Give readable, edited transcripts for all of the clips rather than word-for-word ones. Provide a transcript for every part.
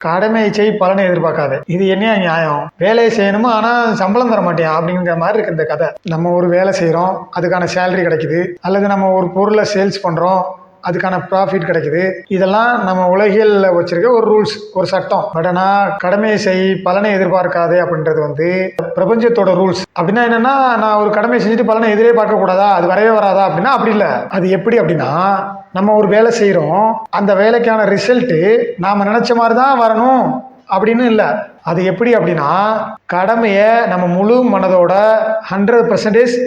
கடமையை செய் பலனை எதிர்பார்க்காது. இது என்ன நியாயம்? வேலையை செய்யணுமா, ஆனால் சம்பளம் தர மாட்டேன் அப்படிங்கிற மாதிரி இருக்கு இந்த கதை. நம்ம ஒரு வேலை செய்கிறோம், அதுக்கான சேலரி கிடைக்குது, அல்லது நம்ம ஒரு பொருளை சேல்ஸ் பண்ணுறோம், அதுக்கான ப்ராஃபிட் கிடைக்குது. இதெல்லாம் நம்ம உலகியலில் வச்சிருக்க ஒரு ரூல்ஸ், ஒரு சட்டம். பட் ஆனால் கடமையை செய் பலனை எதிர்பார்க்காது அப்படின்றது பிரபஞ்சத்தோட ரூல்ஸ். அப்படின்னா என்னன்னா, நான் ஒரு கடமையை செஞ்சுட்டு பலனை எதிரே பார்க்க கூடாதா, அது வரவே வராதா அப்படின்னா அப்படி இல்லை. அது எப்படி அப்படின்னா, நம்ம ஒரு வேலை செய்கிறோம், அந்த வேலைக்கான ரிசல்ட்டு நாம் நினச்ச மாதிரி தான் வரணும் அப்படின்னு இல்லை. அது எப்படி அப்படின்னா, கடமையை நம்ம முழு மனதோட 100%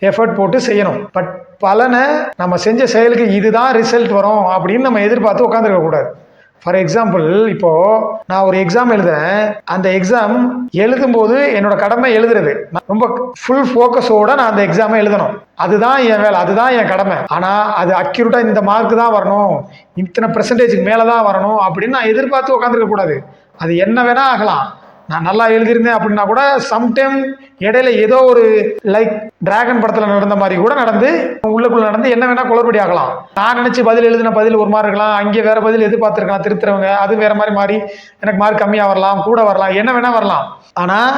எஃபர்ட் போட்டு செய்யணும். பட் பலனை நம்ம செஞ்ச செயலுக்கு இதுதான் ரிசல்ட் வரும் அப்படின்னு நம்ம எதிர்பார்த்து உட்காந்துருக்க கூடாது. ஃபார் எக்ஸாம்பிள், இப்போது நான் ஒரு எக்ஸாம் எழுதுறேன். அந்த எக்ஸாம் எழுதும்போது என்னோட கடமை எழுதுறது, ரொம்ப ஃபுல் ஃபோக்கஸோடு நான் அந்த எக்ஸாமை எழுதணும். அதுதான் என் வேலை, அதுதான் என் கடமை. ஆனால் அது அக்யூரேட்டாக இந்த மார்க் தான் வரணும், இத்தனை பெர்சன்டேஜுக்கு மேலே தான் வரணும் அப்படின்னு நான் எதிர்பார்த்து உட்காந்துருக்க கூடாது. அது என்ன வேணால் ஆகலாம். நான் நல்லா எழுதியிருந்தேன் அப்படின்னா கூட சம்டைம் இடையில ஏதோ ஒரு லைக் டிராகன் படத்தில் நடந்த மாதிரி கூட நடந்து உள்ளுக்குள்ள நடந்து என்ன வேணா குளறுபடி ஆகலாம். நான் நினைச்சு பதில் எழுதின பதில் ஒரு மாதிரி இருக்கலாம், அங்கே வேற பதில் எதிர்பார்த்துருக்கலாம் திருத்துறவங்க, அது வேற மாதிரி மாறி எனக்கு மார்க் கம்மியாக வரலாம், கூட வரலாம், என்ன வேணா வரலாம். ஆனால்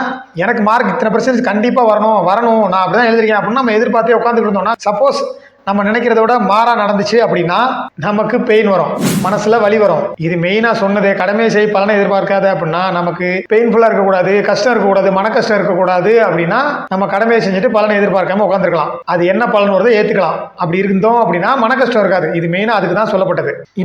எனக்கு மார்க் இத்தனை பெர்சன்டேஜ் கண்டிப்பாக வரணும், நான் அப்படிதான் எழுதிருக்கேன் அப்படின்னு நம்ம எதிர்பார்த்தே உட்காந்துட்டு இருந்தோம்னா, சப்போஸ் நம்ம நினைக்கிறத விட மாறா நடந்துச்சு அப்படின்னா நமக்கு பெயின் வரும், மனசுல வலி வரும். இது மெயினா சொன்னதே, கடமையை செய் பலனை எதிர்பார்க்காத அப்படின்னா நமக்கு பெயின்ஃபுல்லா இருக்கக்கூடாது, கஷ்டம் இருக்கக்கூடாது, மன கஷ்டம் இருக்கக்கூடாது. அப்படின்னா நம்ம கடமையை செஞ்சுட்டு பலனை எதிர்பார்க்காம உட்காந்துருக்கலாம். அது என்ன பலன் வருதோ ஏத்துக்கலாம். அப்படி இருந்தோம் அப்படின்னா மன கஷ்டம் இருக்காது. இது மெயினா அதுக்கு தான் சொல்லப்பட்டது.